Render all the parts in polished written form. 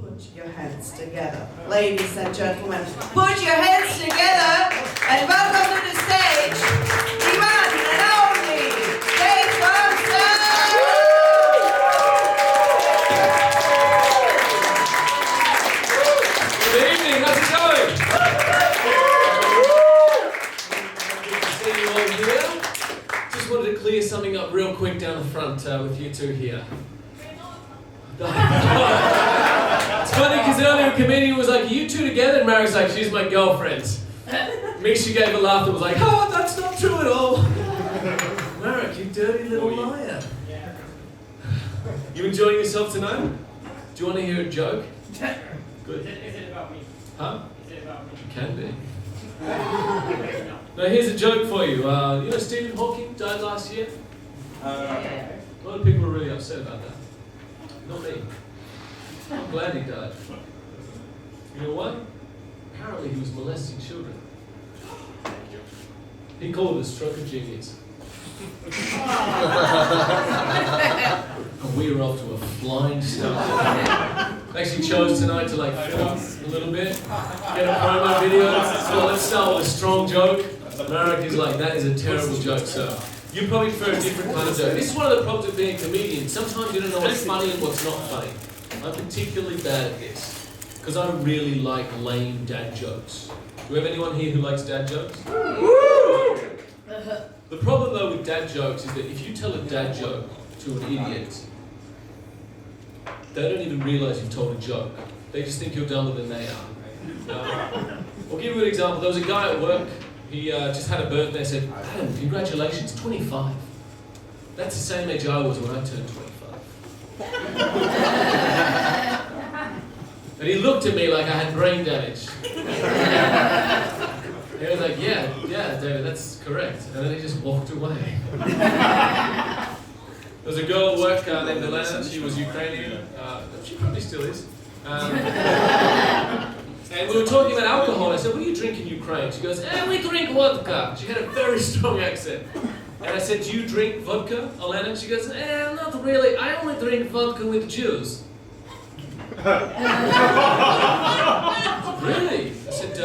Put your hands together. Ladies and gentlemen, put your hands together and welcome to the stage, Ivan and only Thompson! Good evening, how's it going? Good to see you all here. Just wanted to clear something up real quick down the front with you two here. It's funny because earlier a comedian was like, "Are you two together?" And Mary's like, "She's my girlfriend." Misha gave a laugh that was like, "Oh, that's not true at all." Marek, you dirty little liar. You enjoying yourself tonight? Do you want to hear a joke? Good. Is it about me? Huh? Is it about me? It can be. Now here's a joke for you. You know Stephen Hawking died last year? A lot of people are really upset about that. Not me. I'm glad he died. You know why? Apparently he was molesting children. He called it a stroke of genius. And we were off to a flying start. Actually chose tonight to like film a little bit, get a promo video. So let's start with a strong joke. Marek is like, that is a terrible joke, sir. You probably prefer a different kind of joke. This is one of the problems of being a comedian. Sometimes you don't know what's funny and what's not funny. I'm particularly bad at this, because I really like lame dad jokes. Do we have anyone here who likes dad jokes? The problem though with dad jokes is that if you tell a dad joke to an idiot, they don't even realise you've told a joke. They just think you're dumber than they are. I'll give you an example. There was a guy at work. He just had a birthday and said, "Adam, congratulations, 25. That's the same age I was when I turned 25. And he looked at me like I had brain damage. He was like, yeah, David, that's correct. And then he just walked away. There was a girl at work named Elena. She was Ukrainian. She probably still is. And we were talking about alcohol, and I said, "What do you drink in Ukraine?" She goes, "We drink vodka." She had a very strong accent. And I said, "Do you drink vodka, Elena?" She goes, "Not really. I only drink vodka with Jews." Really? I said,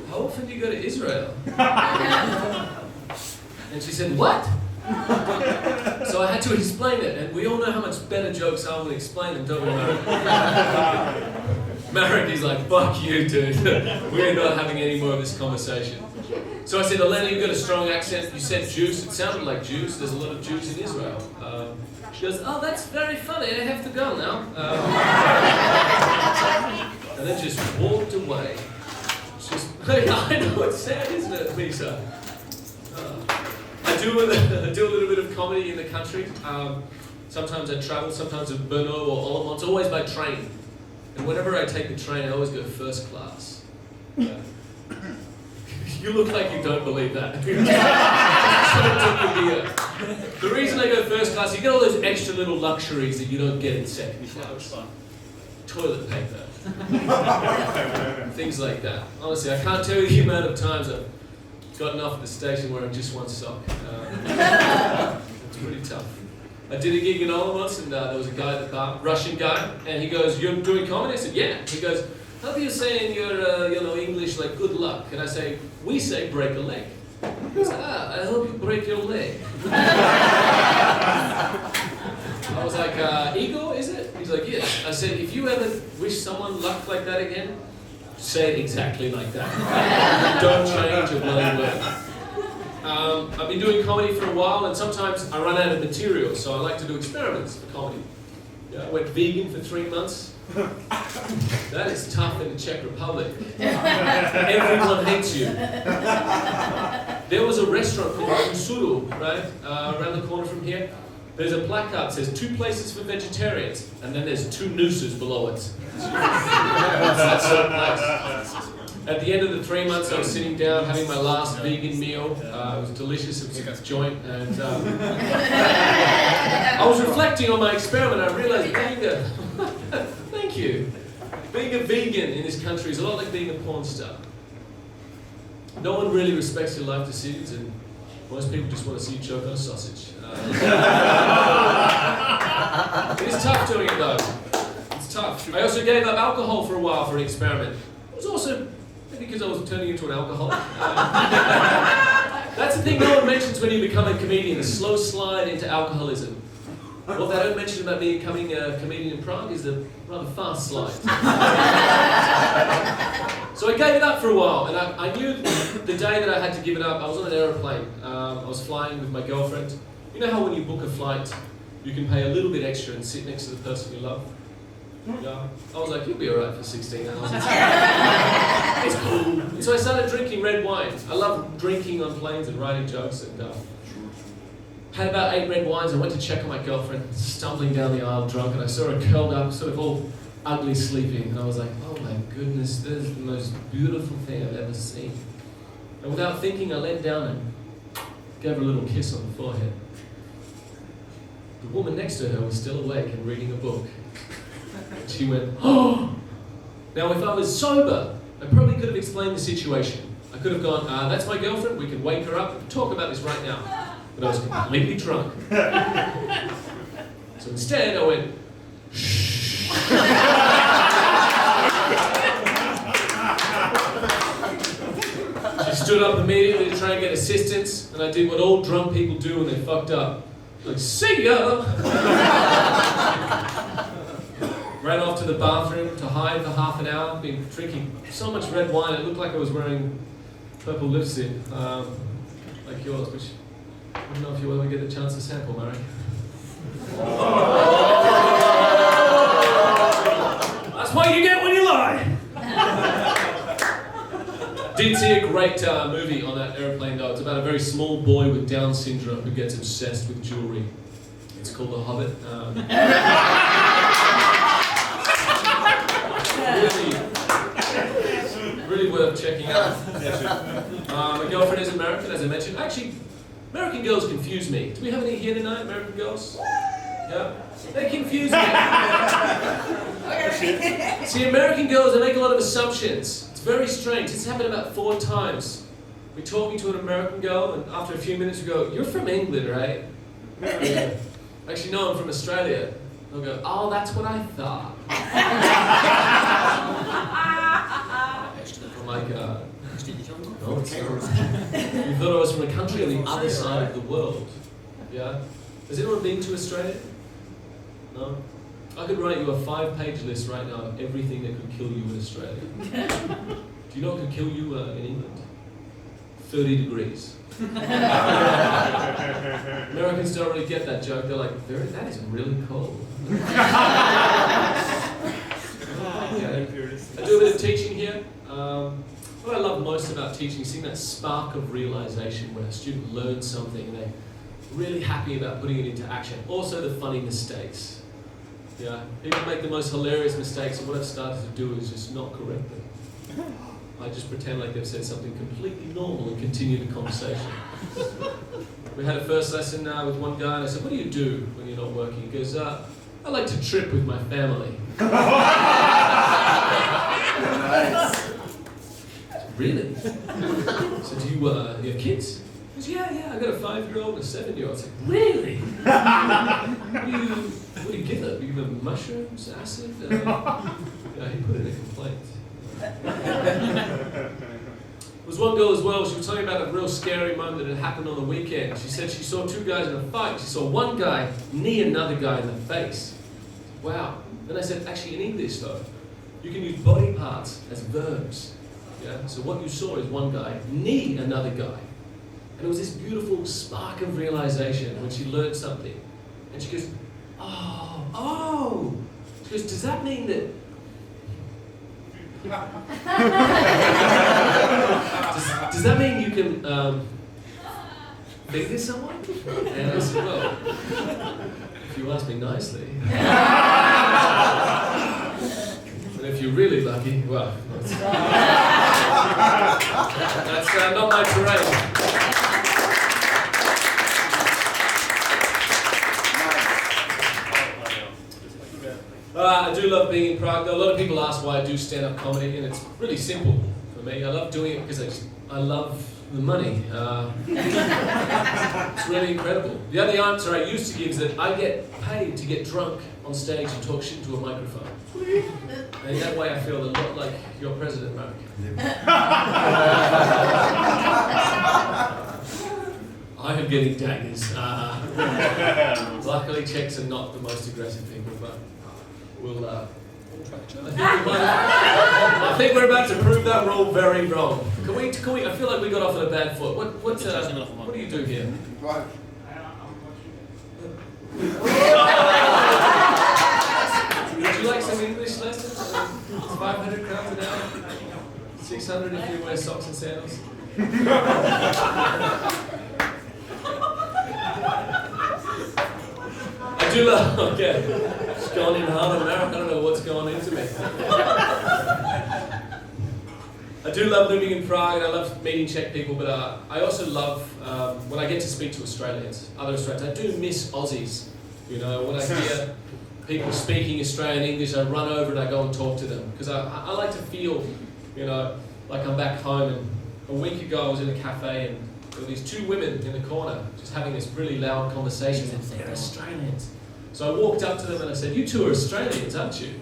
"How often do you go to Israel?" And she said, "What?" So I had to explain it, and we all know how much better jokes are when we explain them, don't we, Marek? Marek is like, "Fuck you, dude. We're not having any more of this conversation." So I said, "Elena, you've got a strong accent. You said juice. It sounded like juice. There's a lot of Jews in Israel." She goes, "Oh, that's very funny. I have to go now." And then just walked away. Just, I know it's sad, isn't it, Misha? I do a little bit of comedy in the country. Sometimes I travel, sometimes in Brno or Olomouc, always by train. And whenever I take the train, I always go first class. You look like you don't believe that. The reason I go first class, you get all those extra little luxuries that you don't get in second class. Toilet paper. Things like that. Honestly, I can't tell you the amount of times I've gotten off at the station wearing just one sock. It's pretty tough. I did a gig in Olomouc, and there was a guy at the bar, Russian guy, and he goes, "You're doing comedy?" I said, "Yeah." He goes, "How do you say in your English, like, good luck?" And I say, "We say break a leg." He goes, "I hope you break your leg." I was like, "Ego, is it?" He's like, "Yes." I said, "If you ever wish someone luck like that again, say it exactly like that. Don't change a bloody word." I've been doing comedy for a while, and sometimes I run out of material, so I like to do experiments for comedy. I went vegan for 3 months. That is tough in the Czech Republic. Everyone hates you. There was a restaurant called Suru, right, around the corner from here. There's a placard that says 2 places for vegetarians, and then there's 2 nooses below it. That's so nice. At the end of the 3 months, I was sitting down having my last vegan meal. It was delicious. It was a joint, and I was reflecting on my experiment. I realized thank you. Being a vegan in this country is a lot like being a porn star. No one really respects your life decisions, and most people just want to see you choke on a sausage. It is tough doing it though. It's tough. I also gave up alcohol for a while for an experiment. It was also maybe because I was turning into an alcoholic. That's the thing no one mentions when you become a comedian, the slow slide into alcoholism. What they don't mention about me becoming a comedian in Prague is the rather fast slide. So I gave it up for a while, and I knew the day that I had to give it up, I was on an aeroplane. I was flying with my girlfriend. You know how when you book a flight, you can pay a little bit extra and sit next to the person you love? Yeah. I was like, you'll be alright for 16 hours. It's cool. So I started drinking red wine. I love drinking on planes and writing jokes, and had about 8 red wines. I went to check on my girlfriend, stumbling down the aisle drunk, and I saw her curled up, sort of all ugly sleeping, and I was like, oh my goodness, this is the most beautiful thing I've ever seen. And without thinking, I leant down and gave her a little kiss on the forehead. The woman next to her was still awake and reading a book. And she went, oh! Now if I was sober, I probably could have explained the situation. I could have gone, that's my girlfriend, we can wake her up and talk about this right now. But I was completely drunk. So instead I went, shh. She stood up immediately to try and get assistance, and I did what all drunk people do when they fucked up. Like, see ya! Ran off to the bathroom to hide for half an hour. Been drinking so much red wine, it looked like I was wearing purple lipstick, like yours, which I don't know if you'll ever get a chance to sample, Mary. That's what you get when you lie! Did see a great movie on that airplane though. It's about a very small boy with Down syndrome who gets obsessed with jewelry. It's called The Hobbit. Really worth checking out. My girlfriend is American, as I mentioned. Actually, American girls confuse me. Do we have any here tonight, American girls? Yeah? They confuse me. See, American girls, they make a lot of assumptions. It's very strange. It's happened about 4 times. We're talking to an American girl, and after a few minutes we go, you're from England, right? Yeah. Actually, no, I'm from Australia. They'll go, oh, that's what I thought. I'm like, no, it's not. You thought I was from a country on the other side of the world. Yeah? Has anyone been to Australia? No? I could write you a 5-page list right now of everything that could kill you in Australia. Do you know what could kill you in England? 30 degrees. Americans don't really get that joke. They're like, that is really cold. Okay. I do a bit of teaching here. What I love most about teaching is seeing that spark of realization when a student learns something and they're really happy about putting it into action. Also the funny mistakes. Yeah, people make the most hilarious mistakes, and what I've started to do is just not correct them. I just pretend like they've said something completely normal and continue the conversation. We had a first lesson with one guy, and I said, what do you do when you're not working? He goes, I like to trip with my family. Really? So do you have kids? He goes, yeah, I got a 5-year-old and a 7-year-old. I was like, really? What do you give them? Do you give them mushrooms, acid? He put in a complaint. There was one girl as well, she was telling me about a real scary moment that had happened on the weekend. She said she saw 2 guys in a fight. She saw one guy knee another guy in the face. Wow. Then I said, actually in English though, you can use body parts as verbs. Yeah? So what you saw is one guy knee another guy. And it was this beautiful spark of realization when she learned something. And she goes, oh. She goes, does that mean that... does that mean you can finger someone? And I said, well, if you ask me nicely. And if you're really lucky, well, that's not my terrain. I do love being in Prague. A lot of people ask why I do stand-up comedy, and it's really simple for me. I love doing it because I love the money. It's really incredible. The other answer I used to give is that I get paid to get drunk on stage and talk shit into a microphone. And in that way I feel a lot like your president, Mark. I am getting daggers. Luckily Czechs are not the most aggressive people, but we'll try. I think we're about to prove that rule very wrong. Can we? I feel like we got off on a bad foot. What do you do here? Would you like some English lessons? 500 crowns an hour? 600 if you wear socks and sandals? I do love, okay. It's gone in hard on America. I don't know what's going into me. I do love living in Prague and I love meeting Czech people, but I also love when I get to speak to Australians, other Australians. I do miss Aussies. You know, when I hear people speaking Australian English, I run over and I go and talk to them because I like to feel, you know, like I'm back home. And a week ago I was in a cafe and there were these two women in the corner just having this really loud conversation. They're Australians. So I walked up to them and I said, "You two are Australians, aren't you?"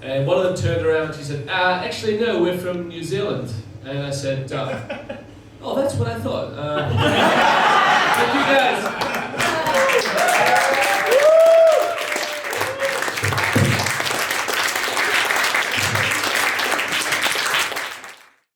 And one of them turned around and she said, "Actually no, we're from New Zealand." And I said, "Oh, that's what I thought. Thank you guys."